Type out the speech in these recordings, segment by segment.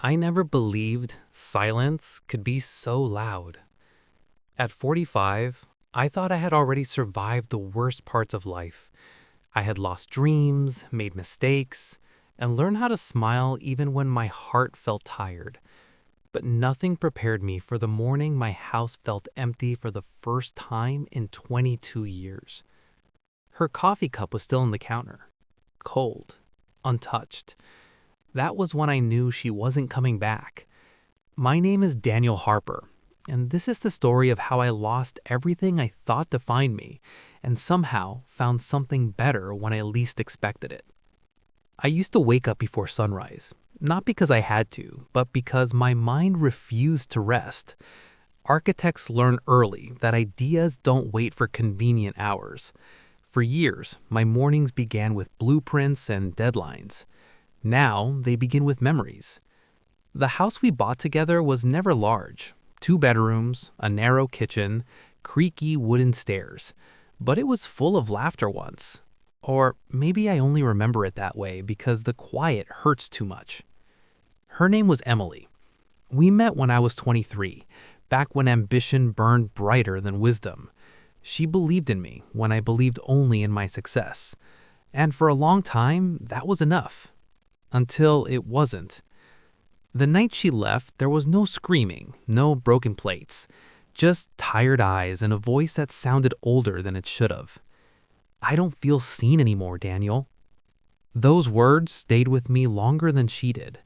I never believed silence could be so loud. At 45, I thought I had already survived the worst parts of life. I had lost dreams, made mistakes, and learned how to smile even when my heart felt tired. But nothing prepared me for the morning my house felt empty for the first time in 22 years. Her coffee cup was still on the counter, cold, untouched. That was when I knew she wasn't coming back. My name is Daniel Harper, and this is the story of how I lost everything I thought defined me and somehow found something better when I least expected it. I used to wake up before sunrise, not because I had to, but because my mind refused to rest. Architects learn early that ideas don't wait for convenient hours. For years, my mornings began with blueprints and deadlines. Now they begin with memories. The house we bought together was never large. 2 bedrooms, a narrow kitchen, creaky wooden stairs. But it was full of laughter once. Or maybe I only remember it that way because the quiet hurts too much. Her name was Emily. We met when I was 23, back when ambition burned brighter than wisdom. She believed in me when I believed only in my success. And for a long time, that was enough. Until it wasn't. The night she left, there was no screaming, no broken plates, just tired eyes and a voice that sounded older than it should have. "I don't feel seen anymore, Daniel." Those words stayed with me longer than she did.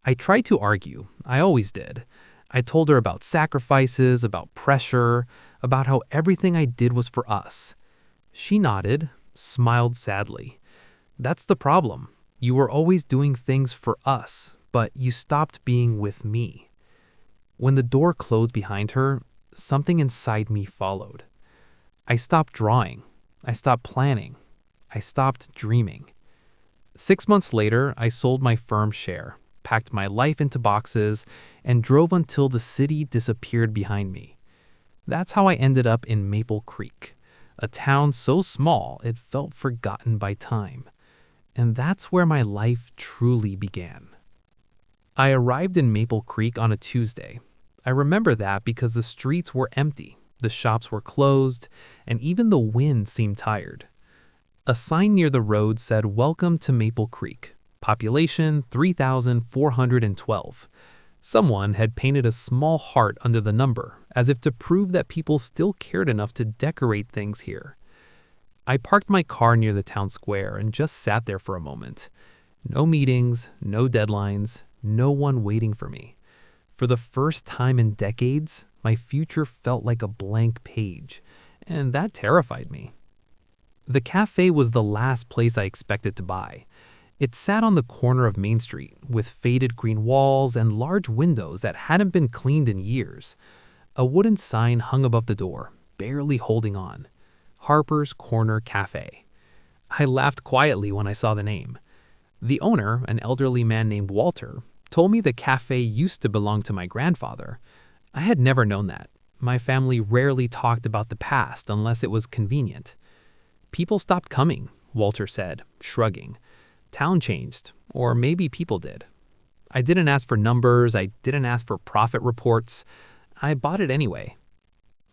I tried to argue, I always did. I told her about sacrifices, about pressure, about how everything I did was for us. She nodded, smiled sadly. "That's the problem. You were always doing things for us, but you stopped being with me." When the door closed behind her, something inside me followed. I stopped drawing. I stopped planning. I stopped dreaming. 6 months later, I sold my firm's share, packed my life into boxes, and drove until the city disappeared behind me. That's how I ended up in Maple Creek, a town so small it felt forgotten by time. And that's where my life truly began. I arrived in Maple Creek on a Tuesday. I remember that because the streets were empty, the shops were closed, and even the wind seemed tired. A sign near the road said, "Welcome to Maple Creek. Population 3,412. Someone had painted a small heart under the number, as if to prove that people still cared enough to decorate things here. I parked my car near the town square and just sat there for a moment. No meetings, no deadlines, no one waiting for me. For the first time in decades, my future felt like a blank page, and that terrified me. The cafe was the last place I expected to buy. It sat on the corner of Main Street, with faded green walls and large windows that hadn't been cleaned in years. A wooden sign hung above the door, barely holding on. Harper's Corner Cafe. I laughed quietly when I saw the name. The owner, an elderly man named Walter, told me the cafe used to belong to my grandfather. I had never known that. My family rarely talked about the past unless it was convenient. "People stopped coming," Walter said, shrugging. "Town changed, or maybe people did." I didn't ask for numbers, I didn't ask for profit reports. I bought it anyway.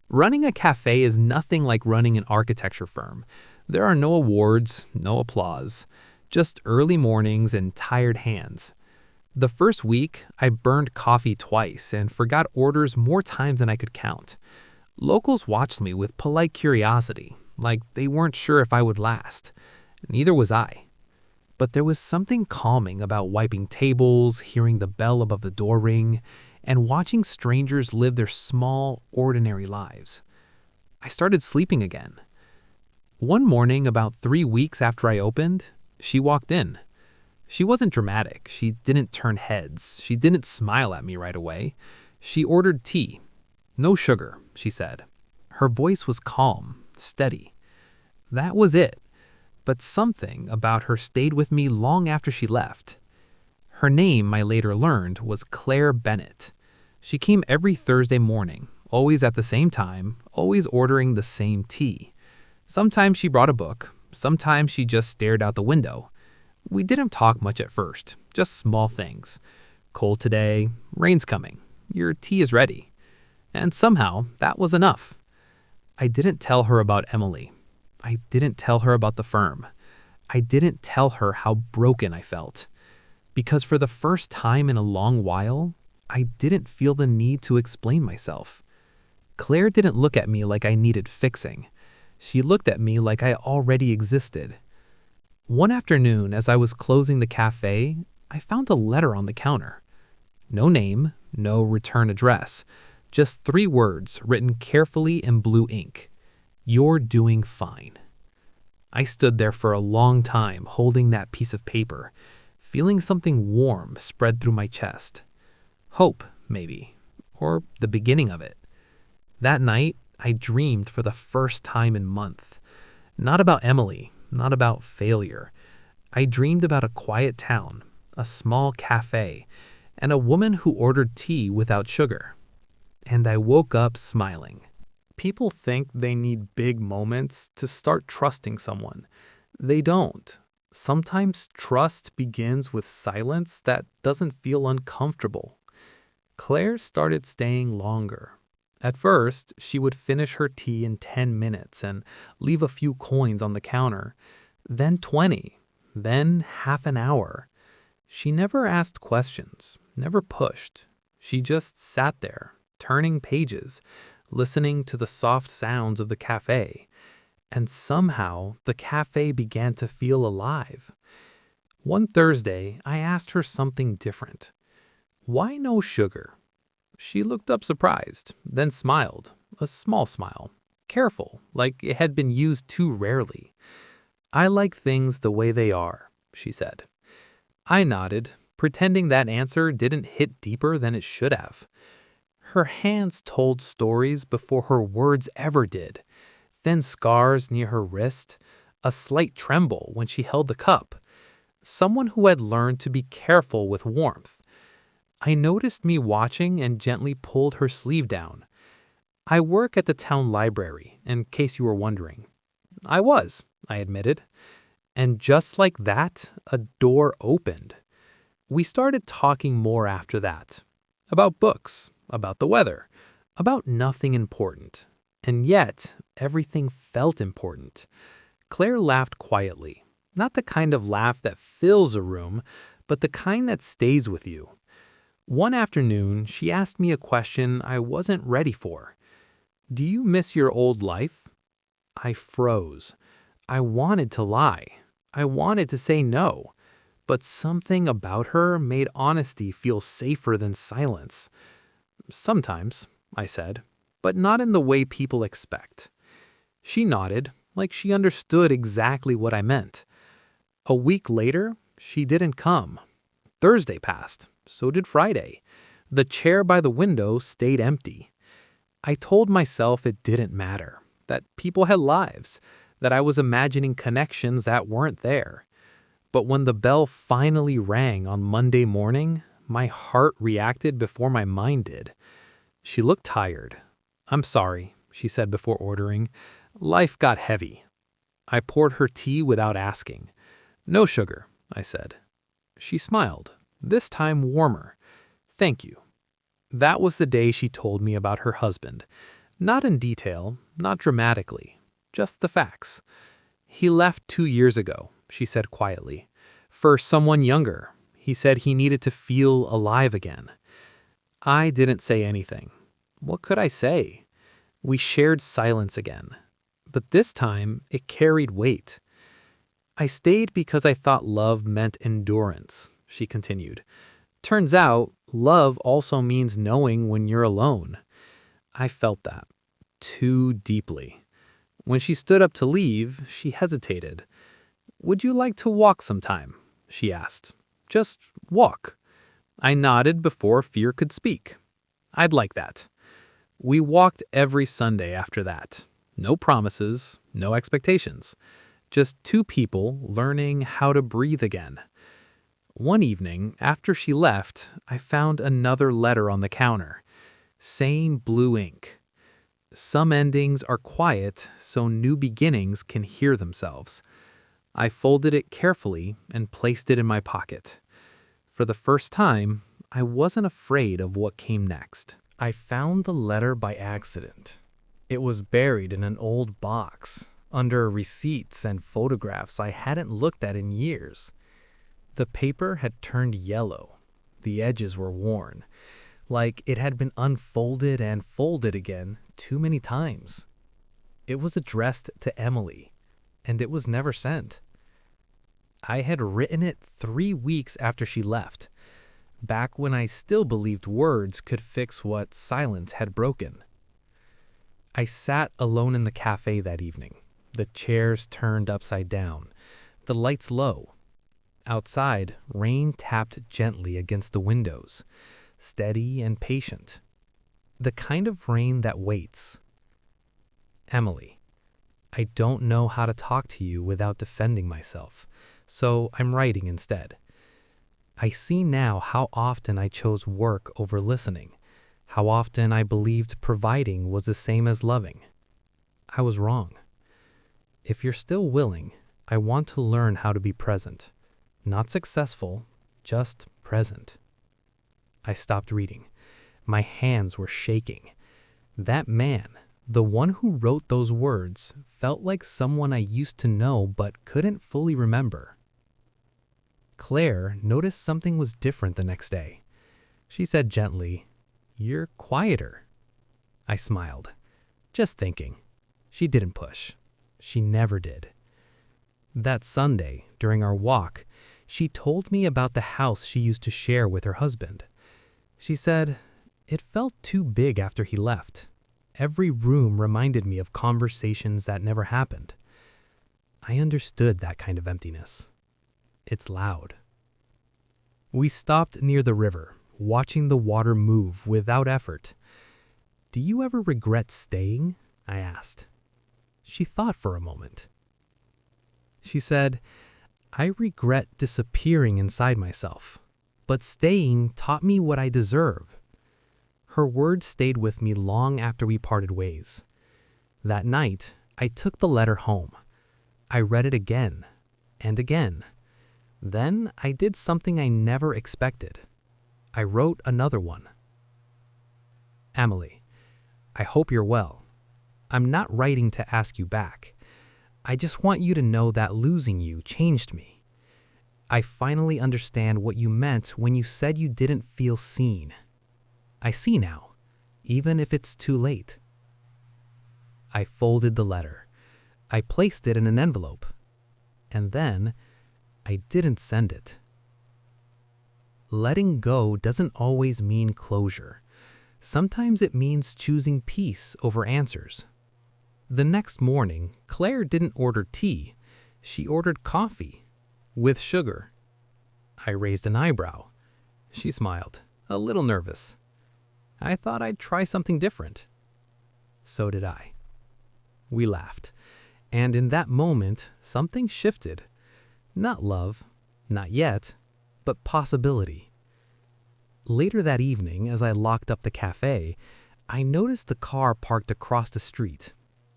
Running a cafe is nothing like running an architecture firm. There are no awards, no applause, just early mornings and tired hands. The first week, I burned coffee twice and forgot orders more times than I could count. Locals watched me with polite curiosity, like they weren't sure if I would last. Neither was I. But there was something calming about wiping tables, hearing the bell above the door ring, and watching strangers live their small, ordinary lives. I started sleeping again. One morning, about 3 weeks after I opened, she walked in. She wasn't dramatic. She didn't turn heads. She didn't smile at me right away. She ordered tea. "No sugar," she said. Her voice was calm, steady. That was it. But something about her stayed with me long after she left. Her name, I later learned, was Claire Bennett. She came every Thursday morning, always at the same time, always ordering the same tea. Sometimes she brought a book, sometimes she just stared out the window. We didn't talk much at first, just small things. Cold today, rain's coming, your tea is ready. And somehow, that was enough. I didn't tell her about Emily. I didn't tell her about the firm. I didn't tell her how broken I felt. Because for the first time in a long while, I didn't feel the need to explain myself. Claire didn't look at me like I needed fixing. She looked at me like I already existed. One afternoon, as I was closing the cafe, I found a letter on the counter. No name, no return address, just 3 words written carefully in blue ink. You're doing fine. I stood there for a long time holding that piece of paper, feeling something warm spread through my chest. Hope, maybe, or the beginning of it. That night, I dreamed for the first time in months. Not about Emily, not about failure. I dreamed about a quiet town, a small cafe, and a woman who ordered tea without sugar. And I woke up smiling. People think they need big moments to start trusting someone. They don't. Sometimes trust begins with silence that doesn't feel uncomfortable. Claire started staying longer. At first, she would finish her tea in 10 minutes and leave a few coins on the counter, then 20, then half an hour. She never asked questions, never pushed. She just sat there, turning pages, listening to the soft sounds of the cafe. And somehow, the cafe began to feel alive. One Thursday, I asked her something different. Why no sugar? She looked up surprised, then smiled, a small smile, careful, like it had been used too rarely. I like things the way they are, she said. I nodded, pretending that answer didn't hit deeper than it should have. Her hands told stories before her words ever did. Thin scars near her wrist, a slight tremble when she held the cup. Someone who had learned to be careful with warmth. I noticed me watching and gently pulled her sleeve down. I work at the town library, in case you were wondering. I admitted. And just like that, a door opened. We started talking more after that. About books, about the weather, about nothing important. And yet, everything felt important. Claire laughed quietly. Not the kind of laugh that fills a room, but the kind that stays with you. One afternoon, she asked me a question I wasn't ready for. Do you miss your old life? I froze. I wanted to lie. I wanted to say no. But something about her made honesty feel safer than silence. Sometimes, I said, but not in the way people expect. She nodded, like she understood exactly what I meant. A week later, she didn't come. Thursday passed. So did Friday. The chair by the window stayed empty. I told myself it didn't matter, that people had lives, that I was imagining connections that weren't there. But when the bell finally rang on Monday morning, my heart reacted before my mind did. She looked tired. I'm sorry, she said before ordering. Life got heavy. I poured her tea without asking. No sugar, I said. She smiled. This time warmer. Thank you. That was the day she told me about her husband. Not in detail, not dramatically, just the facts. He left 2 years ago, she said quietly. For someone younger. He said he needed to feel alive again. I didn't say anything. What could I say? We shared silence again. But this time, it carried weight. I stayed because I thought love meant endurance, she continued. Turns out, love also means knowing when you're alone. I felt that. Too deeply. When she stood up to leave, she hesitated. Would you like to walk sometime? She asked. Just walk. I nodded before fear could speak. I'd like that. We walked every Sunday after that. No promises, no expectations. Just 2 people learning how to breathe again. One evening, after she left, I found another letter on the counter. Same blue ink. Some endings are quiet so new beginnings can hear themselves. I folded it carefully and placed it in my pocket. For the first time, I wasn't afraid of what came next. I found the letter by accident. It was buried in an old box, under receipts and photographs I hadn't looked at in years. The paper had turned yellow. The edges were worn, like it had been unfolded and folded again too many times. It was addressed to Emily, and it was never sent. I had written it 3 weeks after she left, back when I still believed words could fix what silence had broken. I sat alone in the cafe that evening, the chairs turned upside down, the lights low. Outside, rain tapped gently against the windows, steady and patient. The kind of rain that waits. Emily, I don't know how to talk to you without defending myself, so I'm writing instead. I see now how often I chose work over listening, how often I believed providing was the same as loving. I was wrong. If you're still willing, I want to learn how to be present. Not successful, just present. I stopped reading. My hands were shaking. That man, the one who wrote those words, felt like someone I used to know but couldn't fully remember. Claire noticed something was different the next day. She said gently, "You're quieter." I smiled. Just thinking. She didn't push. She never did. That Sunday, during our walk, she told me about the house she used to share with her husband. She said, "It felt too big after he left. Every room reminded me of conversations that never happened." I understood that kind of emptiness. It's loud. We stopped near the river, watching the water move without effort. "Do you ever regret staying?" I asked. She thought for a moment. She said, "I regret disappearing inside myself, but staying taught me what I deserve." Her words stayed with me long after we parted ways. That night, I took the letter home. I read it again and again. Then I did something I never expected. I wrote another one. "Emily, I hope you're well. I'm not writing to ask you back. I just want you to know that losing you changed me. I finally understand what you meant when you said you didn't feel seen. I see now, even if it's too late." I folded the letter. I placed it in an envelope. And then I didn't send it. Letting go doesn't always mean closure. Sometimes it means choosing peace over answers. The next morning, Claire didn't order tea. She ordered coffee with sugar. I raised an eyebrow. She smiled, a little nervous. I thought I'd try something different. So did I. We laughed, and in that moment, something shifted. Not love, not yet, but possibility. Later that evening, as I locked up the cafe, I noticed the car parked across the street,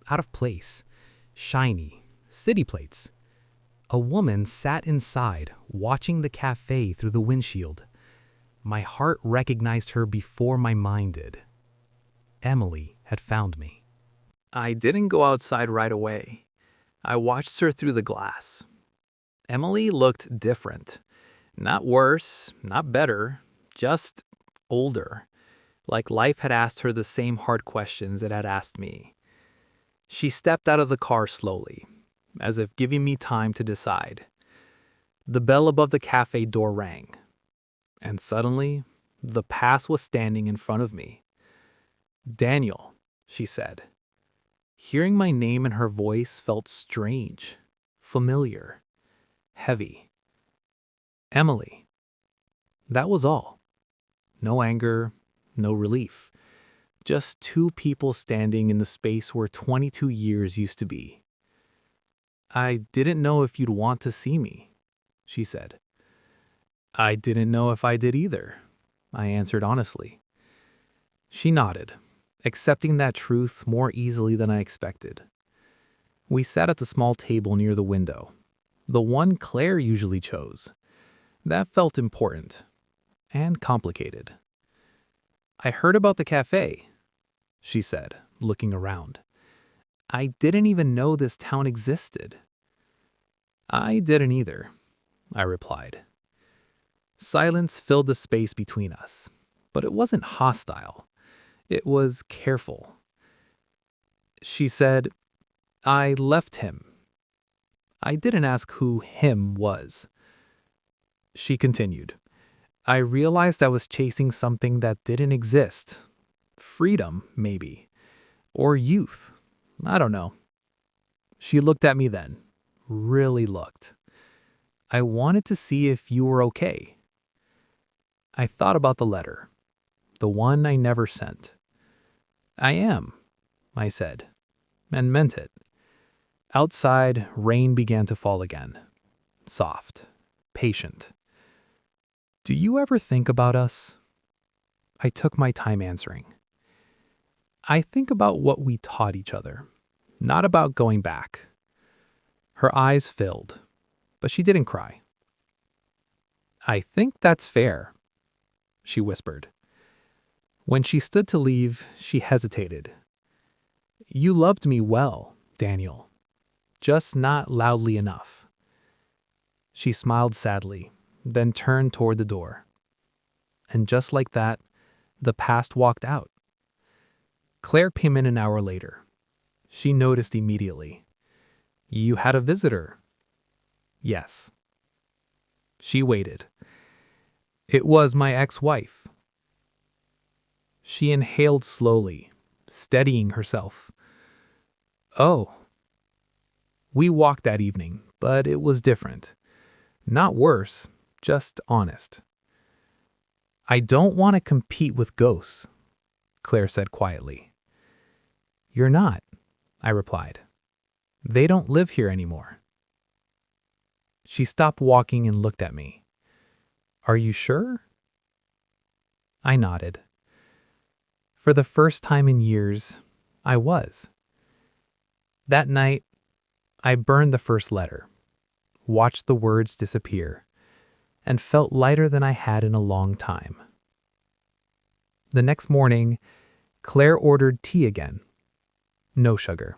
out of place, shiny, city plates. A woman sat inside, watching the cafe through the windshield. My heart recognized her before my mind did. Emily had found me. I didn't go outside right away. I watched her through the glass. Emily looked different. Not worse, not better, just older. Like life had asked her the same hard questions it had asked me. She stepped out of the car slowly, as if giving me time to decide. The bell above the cafe door rang, and suddenly, the past was standing in front of me. "Daniel," she said. Hearing my name in her voice felt strange, familiar, heavy. "Emily." That was all. No anger, no relief. Just two people standing in the space where 22 years used to be. "I didn't know if you'd want to see me," she said. "I didn't know if I did either," I answered honestly. She nodded, accepting that truth more easily than I expected. We sat at the small table near the window, the one Claire usually chose. That felt important. and complicated. "I heard about the cafe," she said, looking around. "I didn't even know this town existed." "I didn't either," I replied. Silence filled the space between us, but it wasn't hostile. It was careful. She said, "I left him." I didn't ask who him was. She continued, "I realized I was chasing something that didn't exist. Freedom, maybe. Or youth. I don't know." She looked at me then. Really looked. "I wanted to see if you were okay." I thought about the letter. The one I never sent. "I am," I said, and meant it. Outside, rain began to fall again. Soft. Patient. "Do you ever think about us?" I took my time answering. "I think about what we taught each other, not about going back." Her eyes filled, but she didn't cry. "I think that's fair," she whispered. When she stood to leave, she hesitated. "You loved me well, Daniel, just not loudly enough." She smiled sadly, then turned toward the door. And just like that, the past walked out. Claire came in an hour later. She noticed immediately. "You had a visitor." "Yes." She waited. "It was my ex-wife." She inhaled slowly, steadying herself. "Oh." We walked that evening, but it was different. Not worse, just honest. "I don't want to compete with ghosts," Claire said quietly. "You're not," I replied. "They don't live here anymore." She stopped walking and looked at me. "Are you sure?" I nodded. For the first time in years, I was. That night, I burned the first letter, watched the words disappear, and felt lighter than I had in a long time. The next morning, Claire ordered tea again. No sugar.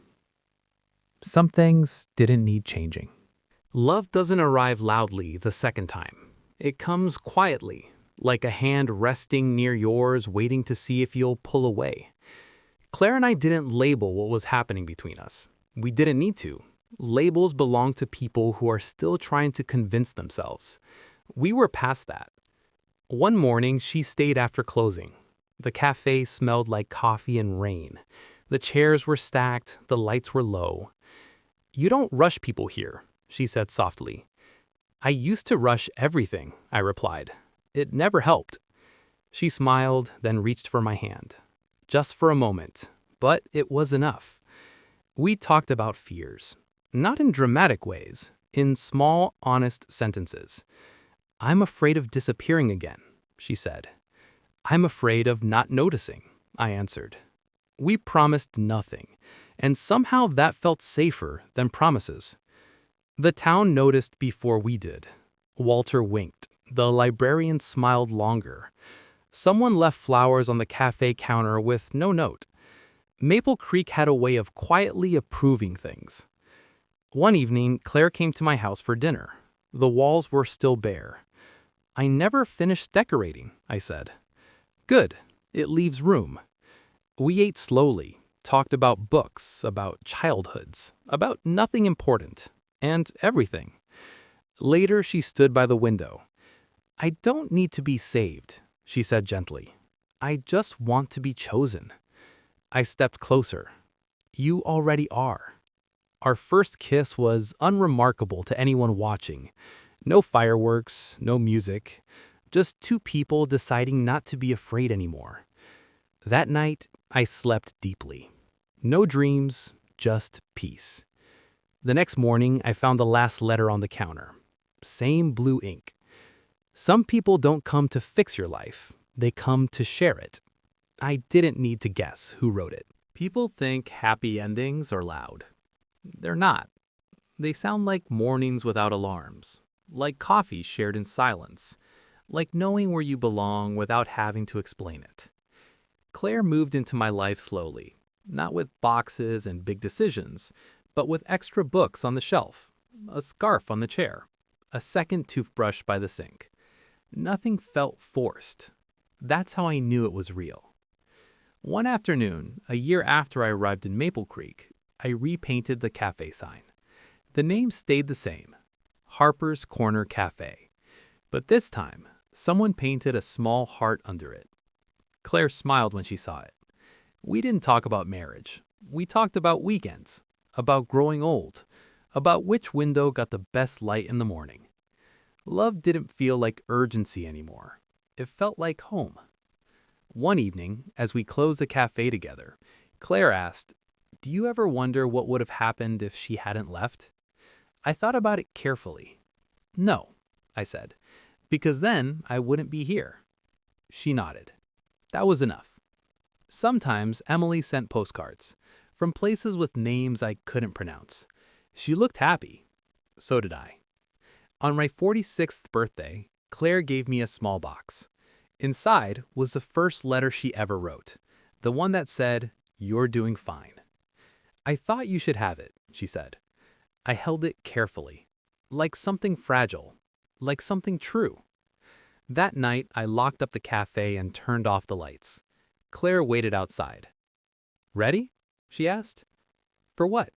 Some things didn't need changing. Love doesn't arrive loudly the second time. It comes quietly, like a hand resting near yours waiting to see if you'll pull away. Claire and I didn't label what was happening between us. We didn't need to. Labels belong to people who are still trying to convince themselves. We were past that. One morning, she stayed after closing. The cafe smelled like coffee and rain. The chairs were stacked, the lights were low. "You don't rush people here," she said softly. "I used to rush everything," I replied. "It never helped." She smiled, then reached for my hand. Just for a moment, but it was enough. We talked about fears. Not in dramatic ways, in small, honest sentences. "I'm afraid of disappearing again," she said. "I'm afraid of not noticing," I answered. We promised nothing, and somehow that felt safer than promises. The town noticed before we did. Walter winked. The librarian smiled longer. Someone left flowers on the cafe counter with no note. Maple Creek had a way of quietly approving things. One evening, Claire came to my house for dinner. The walls were still bare. "I never finished decorating," I said. "Good. It leaves room." We ate slowly, talked about books, about childhoods, about nothing important, and everything. Later, she stood by the window. "I don't need to be saved," she said gently. "I just want to be chosen." I stepped closer. "You already are." Our first kiss was unremarkable to anyone watching. No fireworks, no music, just two people deciding not to be afraid anymore. That night, I slept deeply. No dreams, just peace. The next morning, I found the last letter on the counter. Same blue ink. Some people don't come to fix your life. They come to share it. I didn't need to guess who wrote it. People think happy endings are loud. They're not. They sound like mornings without alarms, like coffee shared in silence. like knowing where you belong without having to explain it. Claire moved into my life slowly, not with boxes and big decisions, but with extra books on the shelf, a scarf on the chair, a second toothbrush by the sink. Nothing felt forced. That's how I knew it was real. One afternoon, a year after I arrived in Maple Creek, I repainted the cafe sign. The name stayed the same, Harper's Corner Cafe. But this time, someone painted a small heart under it. Claire smiled when she saw it. We didn't talk about marriage. We talked about weekends, about growing old, about which window got the best light in the morning. Love didn't feel like urgency anymore. It felt like home. One evening, as we closed the cafe together, Claire asked, "Do you ever wonder what would have happened if she hadn't left?" I thought about it carefully. "No," I said, "because then I wouldn't be here." She nodded. That was enough. Sometimes Emily sent postcards from places with names I couldn't pronounce. She looked happy. So did I. On my 46th birthday, Claire gave me a small box. Inside was the first letter she ever wrote, the one that said, "You're doing fine." "I thought you should have it," she said. I held it carefully, like something fragile, like something true. That night, I locked up the cafe and turned off the lights. Claire waited outside. "Ready?" she asked. "For what?"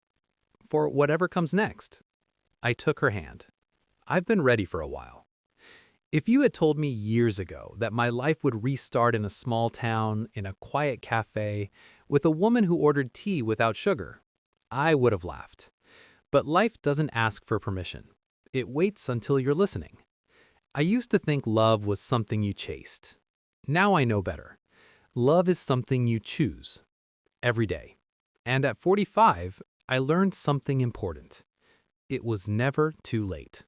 "For whatever comes next." I took her hand. I've been ready for a while. If you had told me years ago that my life would restart in a small town, in a quiet cafe, with a woman who ordered tea without sugar, I would have laughed. But life doesn't ask for permission. It waits until you're listening. I used to think love was something you chased. Now I know better. Love is something you choose every day. And at 45, I learned something important. It was never too late.